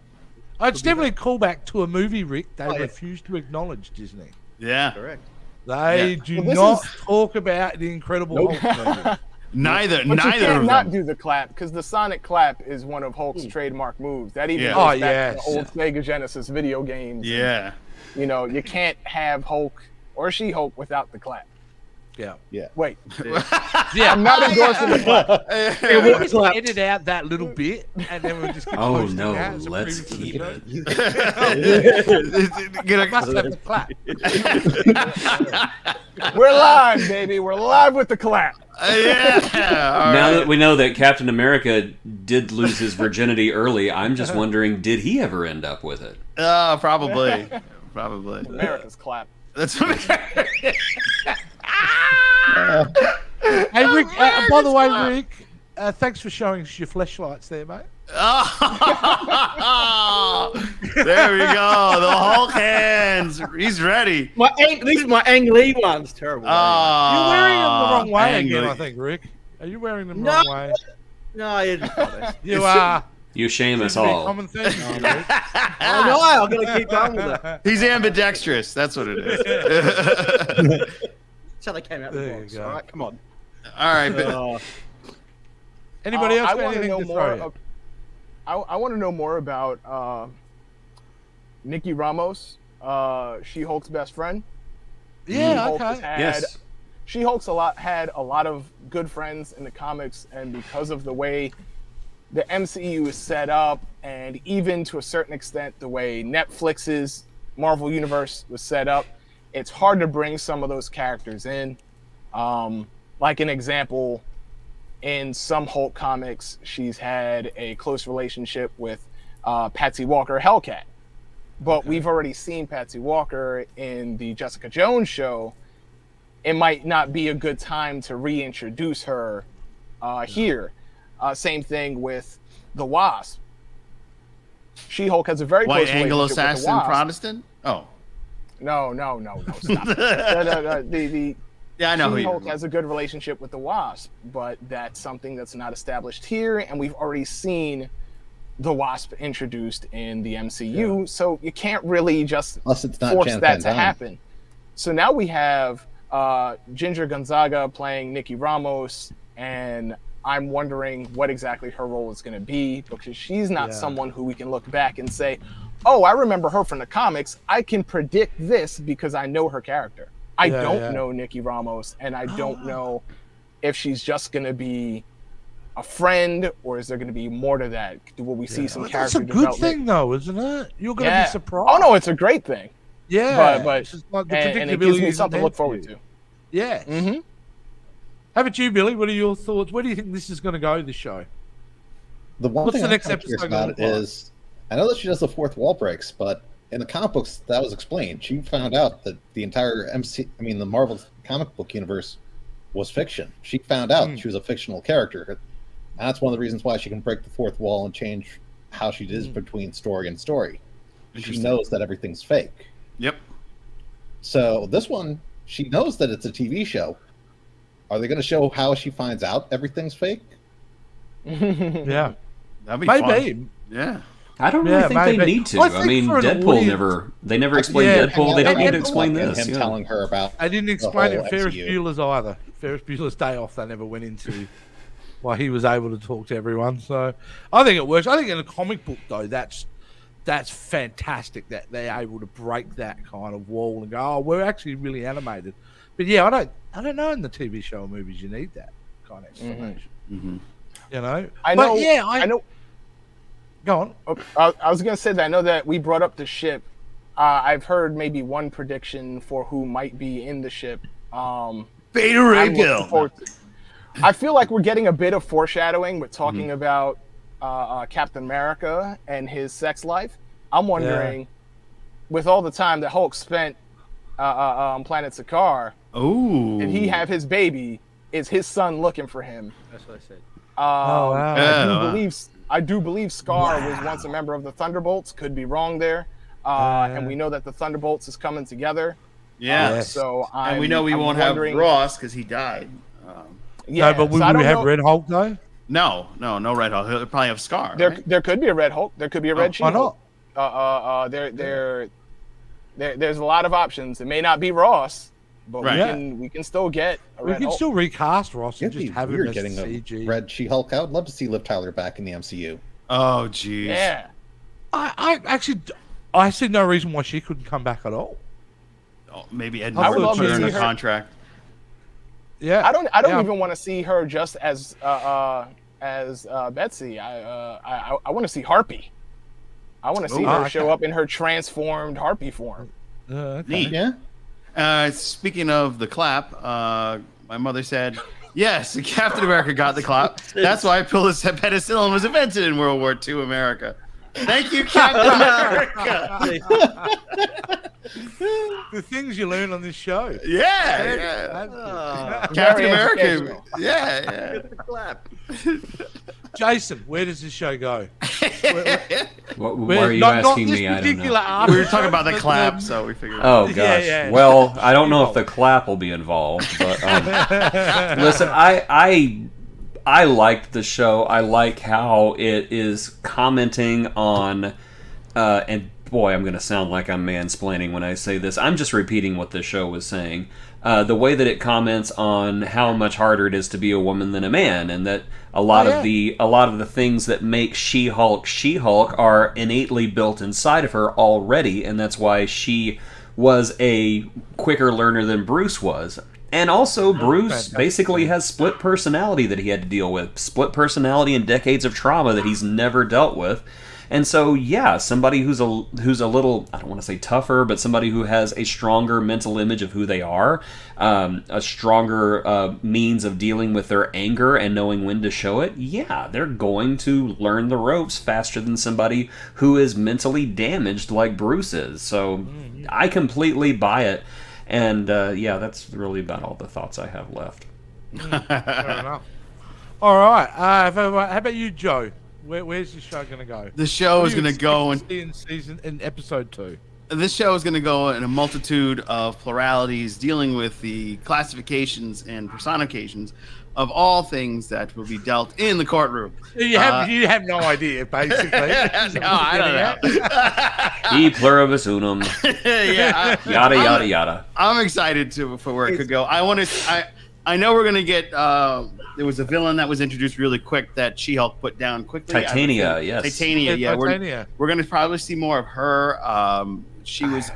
Speaker 1: Oh, it's definitely a callback to a movie, Rick. They
Speaker 5: Oh, yeah.
Speaker 1: refuse to acknowledge Disney.
Speaker 4: Yeah.
Speaker 5: Correct.
Speaker 1: They do
Speaker 2: Well, this
Speaker 1: not
Speaker 2: is-
Speaker 1: talk about the Incredible Hulk movie.
Speaker 4: Neither
Speaker 2: But you
Speaker 4: of
Speaker 2: can't not
Speaker 4: them.
Speaker 2: do the clap because the sonic clap is one of Hulk's trademark moves. That even
Speaker 4: Yeah.
Speaker 2: goes
Speaker 1: Oh,
Speaker 2: back
Speaker 1: yes.
Speaker 2: to the old Sega Genesis video games.
Speaker 4: Yeah.
Speaker 2: You know, you can't have Hulk or She-Hulk without the clap.
Speaker 1: Yeah.
Speaker 2: Wait,
Speaker 1: Yeah.
Speaker 2: I'm not endorsing the clap.
Speaker 1: We'll just edit out that little bit, and then we'll just keep
Speaker 3: Oh,
Speaker 1: posting
Speaker 3: no,
Speaker 1: that as a
Speaker 3: let's
Speaker 1: preview for the
Speaker 3: keep
Speaker 1: show.
Speaker 4: Get
Speaker 1: Must
Speaker 4: a-
Speaker 1: have the clap.
Speaker 2: We're live, baby. We're live with the clap.
Speaker 4: yeah. All
Speaker 3: Now
Speaker 4: right.
Speaker 3: that we know that Captain America did lose his virginity early, I'm just wondering, did he ever end up with it?
Speaker 4: Probably.
Speaker 2: America's clap.
Speaker 4: That's
Speaker 1: Hey, Rick, by the way, Rick, thanks for showing us your fleshlights there, mate.
Speaker 4: Oh, there we go. The Hulk hands. He's ready.
Speaker 5: These are my Ang Lee ones. Terrible.
Speaker 1: You're wearing them the wrong way
Speaker 4: angry.
Speaker 1: again, I think, Rick. Are you wearing them the
Speaker 5: No.
Speaker 1: wrong way?
Speaker 5: No, I didn't.
Speaker 1: You are.
Speaker 3: You shame us
Speaker 1: Pretty
Speaker 3: all.
Speaker 1: common thing, you do, Rick.
Speaker 5: I know. I'm gonna keep going with it.
Speaker 4: He's ambidextrous. That's what it is.
Speaker 5: That's how they came out of the
Speaker 1: There you
Speaker 5: box.
Speaker 1: go.
Speaker 5: All right, come on.
Speaker 4: All right. But,
Speaker 1: Anybody else
Speaker 2: I
Speaker 1: got
Speaker 2: want to
Speaker 1: anything
Speaker 2: know
Speaker 1: to
Speaker 2: more.
Speaker 1: throw?
Speaker 2: I want to know more about Nikki Ramos, She-Hulk's best friend.
Speaker 1: Yeah,
Speaker 2: She-Hulk has
Speaker 1: okay.
Speaker 2: had-
Speaker 3: Yes.
Speaker 2: She-Hulk's had a lot of good friends in the comics, and because of the way the MCU is set up, and even to a certain extent the way Netflix's Marvel Universe was set up, it's hard to bring some of those characters in. Like an example, in some Hulk comics, she's had a close relationship with Patsy Walker, Hellcat. But we've already seen Patsy Walker in the Jessica Jones show. It might not be a good time to reintroduce her here. Same thing with the Wasp. She-Hulk has a very
Speaker 4: white
Speaker 2: close relationship with the
Speaker 4: Anglo-Saxon
Speaker 2: Wasp.
Speaker 4: Protestant. Oh,
Speaker 2: No, stop. The
Speaker 4: yeah, I know who
Speaker 2: She-Hulk
Speaker 4: you.
Speaker 2: has a good relationship with the Wasp, but that's something that's not established here, and we've already seen the Wasp introduced in the MCU, so you can't really just
Speaker 6: Unless it's not
Speaker 2: force
Speaker 6: Jan
Speaker 2: that
Speaker 6: Van
Speaker 2: to
Speaker 6: Dyne.
Speaker 2: happen. So now we have Ginger Gonzaga playing Nikki Ramos, and I'm wondering what exactly her role is going to be, because she's not
Speaker 1: Yeah.
Speaker 2: someone who we can look back and say, oh, I remember her from the comics. I can predict this because I know her character. I
Speaker 1: Yeah,
Speaker 2: don't
Speaker 1: yeah.
Speaker 2: know Nikki Ramos, and I don't know if she's just going to be a friend, or is there going to be more to that? Will we see some
Speaker 1: That's
Speaker 2: character
Speaker 1: a good
Speaker 2: development?
Speaker 1: thing, though, isn't it? You're going to
Speaker 2: Yeah.
Speaker 1: be surprised.
Speaker 2: Oh no, it's a great thing.
Speaker 1: Yeah,
Speaker 2: but
Speaker 1: it's just like the
Speaker 2: and it
Speaker 1: predictability
Speaker 2: gives me
Speaker 1: isn't
Speaker 2: something to
Speaker 1: there
Speaker 2: look
Speaker 1: for
Speaker 2: forward
Speaker 1: you.
Speaker 2: to.
Speaker 1: Yeah.
Speaker 2: Mm-hmm.
Speaker 1: How about you, Billy? What are your thoughts? Where do you think this is going to go, this show?
Speaker 6: The one
Speaker 1: What's
Speaker 6: thing
Speaker 1: the
Speaker 6: I'm
Speaker 1: next
Speaker 6: kind of curious
Speaker 1: episode gonna
Speaker 6: about
Speaker 1: look like?
Speaker 6: is, I know that she does the fourth wall breaks, but in the comic books that was explained. She found out that the entire the Marvel comic book universe was fiction. She found out she was a fictional character. And that's one of the reasons why she can break the fourth wall and change how she is between story and story. She
Speaker 4: Interesting.
Speaker 6: knows that everything's fake.
Speaker 4: Yep.
Speaker 6: So this one, she knows that it's a TV show, Are they going to show how she finds out everything's fake?
Speaker 1: Yeah,
Speaker 4: That'd be
Speaker 1: maybe.
Speaker 4: fun. Yeah.
Speaker 3: I don't really
Speaker 1: Yeah,
Speaker 3: think they
Speaker 1: maybe.
Speaker 3: need to.
Speaker 1: I
Speaker 3: I
Speaker 1: think
Speaker 3: mean,
Speaker 1: for an
Speaker 3: Deadpool
Speaker 1: audience-
Speaker 3: they never explained
Speaker 1: Yeah,
Speaker 3: Deadpool. They don't need to
Speaker 1: and
Speaker 3: explain
Speaker 6: and
Speaker 3: this.
Speaker 6: him
Speaker 3: Yeah.
Speaker 6: telling her about.
Speaker 1: I didn't
Speaker 6: the
Speaker 1: explain it
Speaker 6: whole
Speaker 1: in Ferris
Speaker 6: MCU.
Speaker 1: Bueller's either. Ferris Bueller's Day Off, they never went into why he was able to talk to everyone. So I think it works. I think in a comic book though, that's fantastic that they're able to break that kind of wall and go, oh, we're actually really animated. But yeah, I don't know in the TV show or movies you need that kind of explanation.
Speaker 4: Mm-hmm.
Speaker 1: You know,
Speaker 2: I
Speaker 1: But
Speaker 2: know.
Speaker 1: yeah,
Speaker 2: I know.
Speaker 1: Go on.
Speaker 2: Oh, I was gonna say that I know that we brought up the ship. I've heard maybe one prediction for who might be in the ship.
Speaker 4: Beta
Speaker 2: I'm
Speaker 4: Ray
Speaker 2: looking
Speaker 4: Bill.
Speaker 2: forward to- I feel like we're getting a bit of foreshadowing with talking about Captain America and his sex life. I'm wondering, with all the time that Hulk spent on planet Sakaar,
Speaker 4: Oh.
Speaker 2: did he have his baby? Is his son looking for him?
Speaker 5: That's what I said.
Speaker 1: Oh, wow.
Speaker 2: I do believe Scar was once a member of the Thunderbolts. Could be wrong there. And we know that the Thunderbolts is coming together.
Speaker 4: Yeah.
Speaker 1: Yes.
Speaker 2: So
Speaker 4: And we know we
Speaker 2: I'm
Speaker 4: won't
Speaker 2: wondering-
Speaker 4: have Ross because he died.
Speaker 2: Yeah,
Speaker 1: No, but will
Speaker 2: so I
Speaker 1: we
Speaker 2: don't
Speaker 1: have
Speaker 2: know-
Speaker 1: Red Hulk though?
Speaker 4: No Red Hulk. He'll probably have Scar.
Speaker 2: There,
Speaker 4: right?
Speaker 2: there could be a Red Hulk. There could be a Red
Speaker 1: Why
Speaker 2: She-Hulk.
Speaker 1: not?
Speaker 2: There's a lot of options. It may not be Ross, but
Speaker 4: Right.
Speaker 2: we can still get a
Speaker 1: We
Speaker 2: Red
Speaker 1: can
Speaker 2: Hulk.
Speaker 1: still recast Ross and
Speaker 6: It'd be
Speaker 1: just have him
Speaker 6: weird
Speaker 1: as
Speaker 6: getting
Speaker 1: CG.
Speaker 6: a Red She-Hulk. I would love to see Liv Tyler back in the MCU.
Speaker 4: Oh, jeez.
Speaker 2: Yeah.
Speaker 1: I see no reason why she couldn't come back at all.
Speaker 4: Oh, maybe Ed
Speaker 1: I would
Speaker 4: Norton
Speaker 1: love
Speaker 4: put
Speaker 1: to
Speaker 4: her
Speaker 2: see
Speaker 4: under
Speaker 2: her-
Speaker 4: contract.
Speaker 1: Yeah,
Speaker 2: I don't
Speaker 1: yeah.
Speaker 2: even want to see her just as Betsy. I want to see Harpy. I want to see
Speaker 4: Ooh.
Speaker 2: her
Speaker 1: okay.
Speaker 2: show up in her transformed Harpy form.
Speaker 1: Okay.
Speaker 4: Neat.
Speaker 6: Yeah.
Speaker 4: Speaking of the clap, my mother said, yes, Captain America got the clap. That's why penicillin was invented in World War II America. Thank you, Captain America.
Speaker 1: The things you learn on this show.
Speaker 4: Yeah.
Speaker 5: Oh,
Speaker 4: Captain
Speaker 2: Very
Speaker 4: America.
Speaker 2: educational.
Speaker 4: Yeah.
Speaker 5: get the clap.
Speaker 1: Jason, where does this show go?
Speaker 3: Why are you asking me? I don't know.
Speaker 4: We were talking about the clap, so we figured.
Speaker 3: Oh
Speaker 1: Yeah,
Speaker 3: gosh.
Speaker 1: yeah.
Speaker 3: Well, I don't know if the clap will be involved, but listen, I liked the show. I like how it is commenting on, and boy, I'm going to sound like I'm mansplaining when I say this. I'm just repeating what the show was saying. The way that it comments on how much harder it is to be a woman than a man, and that a lot of the things that make She-Hulk She-Hulk are innately built inside of her already, and that's why she was a quicker learner than Bruce was. And also, Bruce
Speaker 1: fantastic.
Speaker 3: basically has split personality that he had to deal with. Split personality and decades of trauma that he's never dealt with. And so, yeah, somebody who's a little, I don't want to say tougher, but somebody who has a stronger mental image of who they are, a stronger means of dealing with their anger and knowing when to show it, yeah, they're going to learn the ropes faster than somebody who is mentally damaged like Bruce is. So I completely buy it. And yeah, that's really about all the thoughts I have left.
Speaker 1: Fair enough. All right. How about you, Joe? Where's this show going to go?
Speaker 4: The show
Speaker 1: What
Speaker 4: is
Speaker 1: do you
Speaker 4: going to go
Speaker 1: expect in episode 2.
Speaker 4: This show is going to go in a multitude of pluralities, dealing with the classifications and personifications of all things that will be dealt in the courtroom.
Speaker 1: You have no idea, basically.
Speaker 4: No, I don't know.
Speaker 3: E pluribus unum,
Speaker 4: Yeah,
Speaker 3: yada yada yada.
Speaker 4: I'm excited for where it could go. I know we're gonna get. There was a villain that was introduced really quick that She-Hulk put down quickly.
Speaker 3: Titania, yes.
Speaker 4: Titania, yeah.
Speaker 1: Titania.
Speaker 4: We're gonna probably see more of her. She was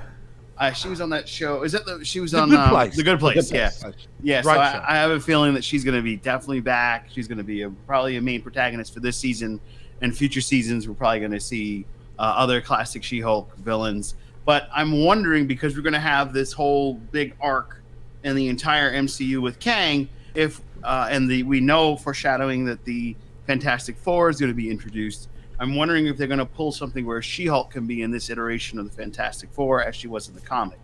Speaker 4: on that show. Is that she was on
Speaker 1: Good Place.
Speaker 4: The Good Place?
Speaker 6: The Good
Speaker 4: Yeah,
Speaker 6: Place.
Speaker 4: yeah. So
Speaker 1: Great
Speaker 4: I
Speaker 1: show.
Speaker 4: have a feeling that she's gonna be definitely back. She's gonna be probably a main protagonist for this season, and future seasons we're probably gonna see other classic She-Hulk villains. But I'm wondering, because we're gonna have this whole big arc in the entire MCU with Kang, if we know foreshadowing that the Fantastic Four is going to be introduced. I'm wondering if they're going to pull something where She-Hulk can be in this iteration of the Fantastic Four as she was in the comic.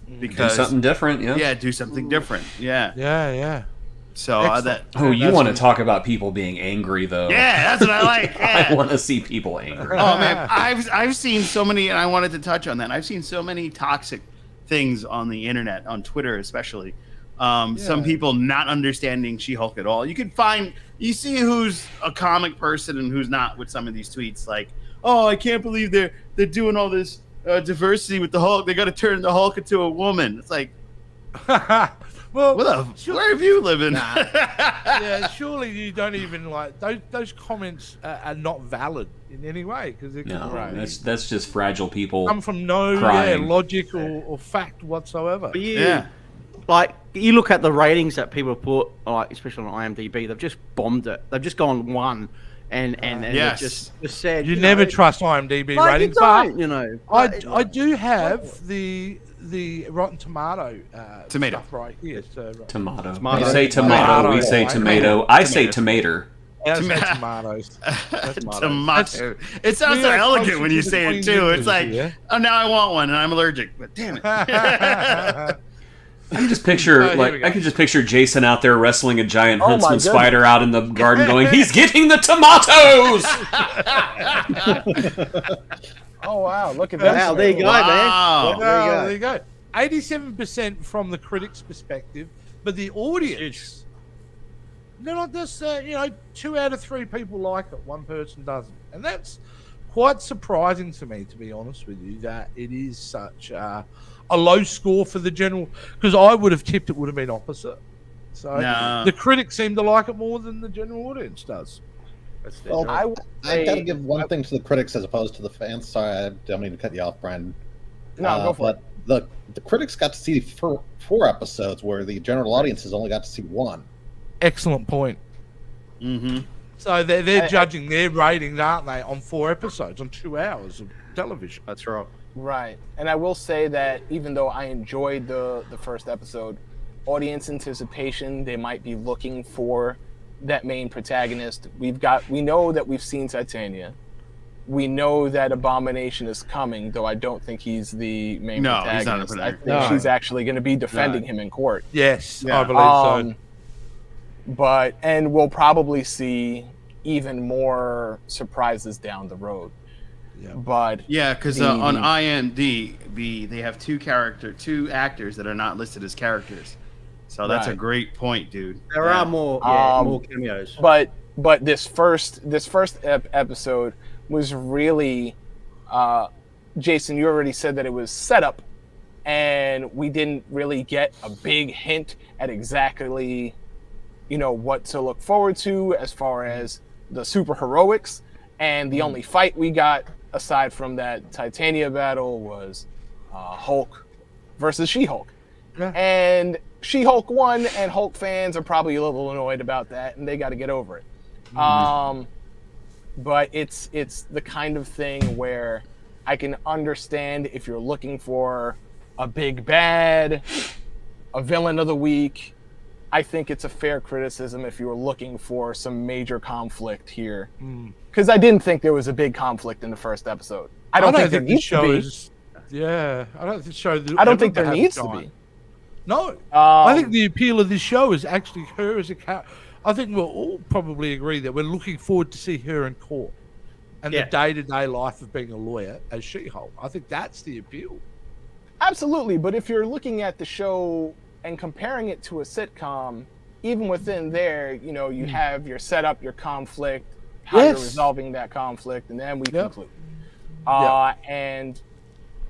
Speaker 3: Do
Speaker 4: Because
Speaker 3: something different, yeah.
Speaker 4: yeah, do something different. Yeah.
Speaker 1: Yeah.
Speaker 4: So
Speaker 1: Excellent.
Speaker 4: that.
Speaker 3: Oh, you
Speaker 4: that's
Speaker 3: want to
Speaker 4: what-
Speaker 3: talk about people being angry, though?
Speaker 4: Yeah, that's what I like.
Speaker 3: I
Speaker 4: Yeah.
Speaker 3: want to see people angry.
Speaker 4: Oh man, I've seen so many, and I wanted to touch on that. I've seen so many toxic things on the internet, on Twitter especially, Some people not understanding She-Hulk at all. You see who's a comic person and who's not with some of these tweets. Like, oh, I can't believe they're doing all this diversity with the Hulk. They got to turn the Hulk into a woman. It's like,
Speaker 1: well,
Speaker 4: where have you living?
Speaker 1: Yeah, surely you don't even like those comments are not valid in any way because
Speaker 3: that's just fragile people.
Speaker 1: Come from no logic or fact whatsoever.
Speaker 5: But like you look at the ratings that people put, like especially on IMDb, they've just bombed it. They've just gone 1, and they've just said
Speaker 1: you never trust IMDb ratings,
Speaker 5: but
Speaker 1: I do have the Rotten Tomato stuff right here. So,
Speaker 3: tomato. You say tomato. We say tomato. I say tomato.
Speaker 1: Tomatoes.
Speaker 4: Tomato. It sounds so elegant when you say it too. It's like, oh, now I want one and I'm allergic. But damn it.
Speaker 3: I can just picture Jason out there wrestling a giant huntsman spider out in the garden, going, "He's getting the tomatoes!"
Speaker 2: Oh wow! Look at that!
Speaker 5: Wow, there you go, man.
Speaker 1: There you go. 87% from the critics' perspective, but the audience, they're not just 2 out of 3 people like it, 1 person doesn't, and that's quite surprising to me, to be honest with you, that it is such a low score for the general. Because I would have tipped it would have been opposite. So the critics seem to like it more than the general audience does.
Speaker 6: Well, I got to give one thing to the critics as opposed to the fans. Sorry, I don't mean to cut you off, Brian.
Speaker 2: No, go for it.
Speaker 6: The critics got to see 4 episodes, where the general audience has only got to see 1.
Speaker 1: Excellent point.
Speaker 4: Mm-hmm.
Speaker 1: So they're judging their ratings, aren't they, on 4 episodes, on 2 hours of television?
Speaker 5: That's right.
Speaker 2: Right. And I will say that even though I enjoyed the first episode, audience anticipation, they might be looking for that main protagonist. We know that we've seen Titania. We know that Abomination is coming, though I don't think he's the main protagonist. I think she's actually going to be defending him in court.
Speaker 1: Yes, I believe so.
Speaker 2: And we'll probably see even more surprises down the road.
Speaker 1: Yeah.
Speaker 2: But
Speaker 4: because on IMDb they have 2 actors that are not listed as characters. So that's a great point, dude.
Speaker 5: There are more cameos.
Speaker 2: But this first episode was really, Jason, you already said that it was set up, and we didn't really get a big hint at exactly, what to look forward to as far as the super heroics. And the only fight we got aside from that Titania battle was Hulk versus She-Hulk. Yeah. And She-Hulk won, and Hulk fans are probably a little annoyed about that, and they got to get over it. But it's the kind of thing where I can understand if you're looking for a big bad, a villain of the week. I think it's a fair criticism if you were looking for some major conflict here. Because I didn't think there was a big conflict in the first episode. I don't think there needs to be.
Speaker 1: I don't think there needs to be. No. I think the appeal of this show is actually her as a character. I think we'll all probably agree that we're looking forward to see her in court and the day-to-day life of being a lawyer as She-Hulk. I think that's the appeal.
Speaker 2: Absolutely, but if you're looking at the show and comparing it to a sitcom, even within there, you have your setup, your conflict, how you're resolving that conflict, and then we conclude. And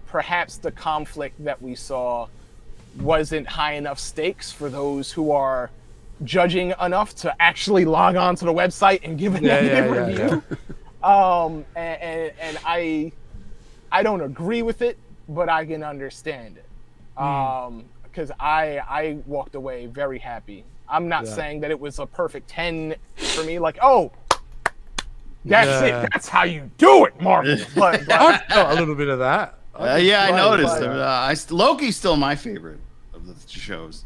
Speaker 2: perhaps the conflict that we saw wasn't high enough stakes for those who are judging enough to actually log on to the website and give a negative review. And I don't agree with it, but I can understand it. Because I walked away very happy. I'm not saying that it was a perfect 10 for me, like, that's it. That's how you do it, Marvel. But
Speaker 1: I felt a little bit of that.
Speaker 4: I noticed. Loki's still my favorite of the shows.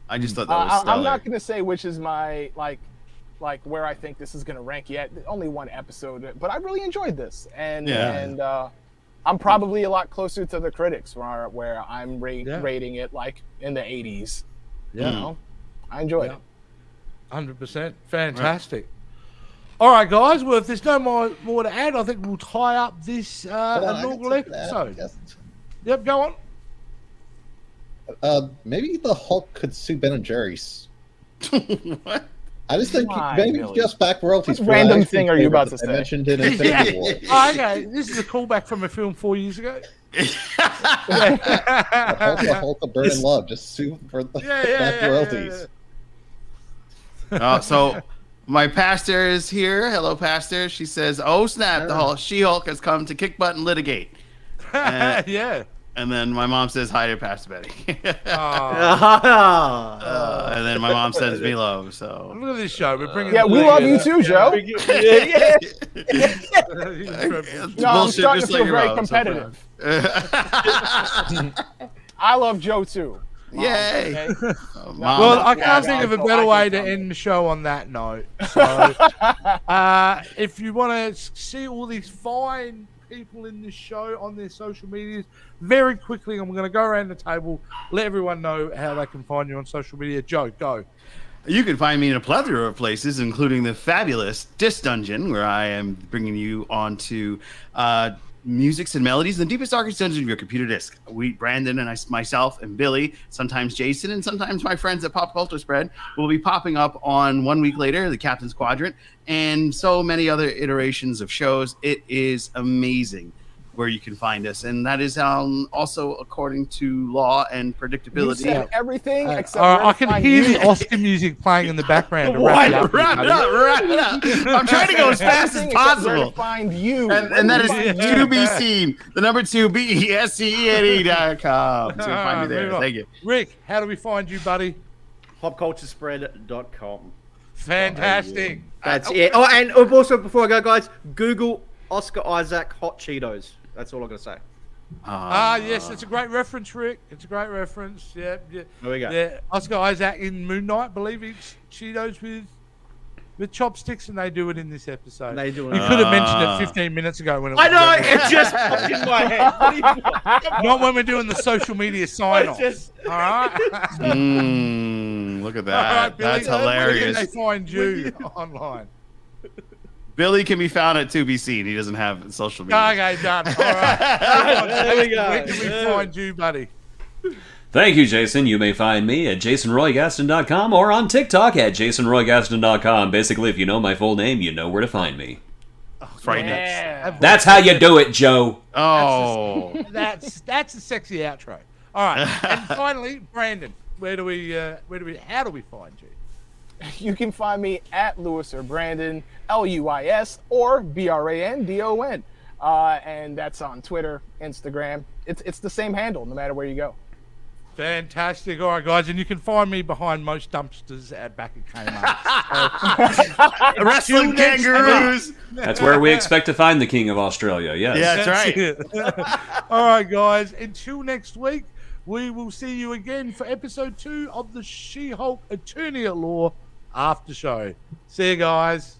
Speaker 4: I just thought that was stellar.
Speaker 2: I'm not going to say which is my, like where I think this is going to rank yet. Only 1 episode, but I really enjoyed this. And I'm probably a lot closer to the critics where I'm rating it like in the 80s. Yeah. I enjoyed it.
Speaker 1: 100%. Fantastic. All right, guys. Well, if there's no more to add, I think we'll tie up this inaugural episode. Yep, go on.
Speaker 6: maybe the Hulk could sue Ben and Jerry's.
Speaker 4: What?
Speaker 6: I just think
Speaker 2: Why,
Speaker 6: maybe
Speaker 2: Billy?
Speaker 6: just back royalties.
Speaker 2: What
Speaker 6: for
Speaker 2: random
Speaker 6: that ice cream
Speaker 2: thing are you
Speaker 6: flavor
Speaker 2: about
Speaker 6: that
Speaker 2: to
Speaker 6: I
Speaker 2: say?
Speaker 6: mentioned in Infinity War.
Speaker 1: Oh, okay, this is a callback from a film 4 years ago.
Speaker 6: Hulk of Burn and Love. Just sue for the back royalties.
Speaker 4: So my pastor is here. Hello, pastor. She says, "Oh snap! The She-Hulk has come to kick butt and litigate."
Speaker 1: Yeah.
Speaker 4: And then my mom says hi to Pastor Betty.
Speaker 1: Oh,
Speaker 4: And then my mom sends me love. So
Speaker 1: look at this show. We're bringing.
Speaker 2: Yeah, we love you too, Joe.
Speaker 5: Yeah.
Speaker 2: No, I'm
Speaker 4: Bullshit,
Speaker 2: starting to
Speaker 4: just
Speaker 2: feel
Speaker 4: like
Speaker 2: very
Speaker 4: Rob, so
Speaker 2: competitive. I love Joe too. Mom,
Speaker 4: Yay!
Speaker 2: okay?
Speaker 4: Mom.
Speaker 1: Well, I
Speaker 2: Yeah,
Speaker 1: can't think of a
Speaker 2: so
Speaker 1: better
Speaker 2: I
Speaker 1: way
Speaker 2: can
Speaker 1: to
Speaker 2: comment.
Speaker 1: end the show on that note. So, if you want to see all these fine people in this show on their social medias, very quickly, I'm going to go around the table, let everyone know how they can find you on social media. Joe, go.
Speaker 4: You can find me in a plethora of places, including the fabulous Disc Dungeon, where I am bringing you onto musics and melodies in the deepest, darkest dungeon of your computer disk. We, Brandon and myself and Billy, sometimes Jason, and sometimes my friends at Pop Culture Spread, will be popping up on 1 week later, the Captain's Quadrant, and so many other iterations of shows. It is amazing where you can find us, and that is also according to law and
Speaker 2: You
Speaker 4: predictability.
Speaker 2: said everything except
Speaker 1: All right,
Speaker 2: where
Speaker 1: I
Speaker 2: to
Speaker 1: can
Speaker 2: find
Speaker 1: hear
Speaker 2: you.
Speaker 1: the Oscar music playing in the background. To wrap it up,
Speaker 4: Wrap it
Speaker 1: buddy.
Speaker 4: up, wrap it up. I'm trying to go as fast as
Speaker 2: Everything except where to
Speaker 4: possible.
Speaker 2: find you.
Speaker 4: And that is
Speaker 1: Yeah.
Speaker 4: to be seen. The number 2 BESCENE.com. So find me there.
Speaker 1: Move on.
Speaker 4: Thank you.
Speaker 1: Rick, how do we find you, buddy?
Speaker 5: Popculturespread.com.
Speaker 1: Fantastic.
Speaker 5: That's it. Oh, and also before I go, guys, Google Oscar Isaac Hot Cheetos. That's all I'm gonna say.
Speaker 1: Yes, it's a great reference, Rick. It's a great reference. Yeah, yeah.
Speaker 5: There we go.
Speaker 1: Yeah, Oscar Isaac in Moon Knight, believe eats Cheetos with chopsticks, and they do it in this episode.
Speaker 5: They do it.
Speaker 1: You could have mentioned it 15 minutes ago when it was
Speaker 5: I know
Speaker 1: relevant.
Speaker 5: it just popped in my head. What do you want?
Speaker 1: Not when we're doing the social media sign off.
Speaker 5: Just-
Speaker 1: All right.
Speaker 4: Look at
Speaker 1: All right,
Speaker 4: that.
Speaker 1: Billy,
Speaker 4: That's
Speaker 1: where can
Speaker 4: hilarious.
Speaker 1: they find you online?
Speaker 4: Billy can be found at To Be Seen. He doesn't have social media.
Speaker 1: Okay, done. All right.
Speaker 5: There we go.
Speaker 1: Where can we find you, buddy?
Speaker 3: Thank you, Jason. You may find me at jasonroygaston.com or on TikTok at jasonroygaston.com. Basically, if you know my full name, you know where to find me.
Speaker 4: Frightening.
Speaker 2: Yeah.
Speaker 3: That's how you do it, Joe.
Speaker 4: Oh.
Speaker 1: That's a sexy outro. All right. And finally, Brandon, how do we find you?
Speaker 2: You can find me at Lewis or Brandon, LUIS or BRANDON. And that's on Twitter, Instagram. It's the same handle no matter where you go.
Speaker 1: Fantastic. All right, guys. And you can find me behind most dumpsters at back at Kmart.
Speaker 4: Wrestling kangaroos.
Speaker 3: That's where we expect to find the King of Australia, yes.
Speaker 4: Yeah, that's right.
Speaker 1: it. All right, guys. Until next week, we will see you again for episode 2 of the She-Hulk Attorney at Law After Show. See you guys.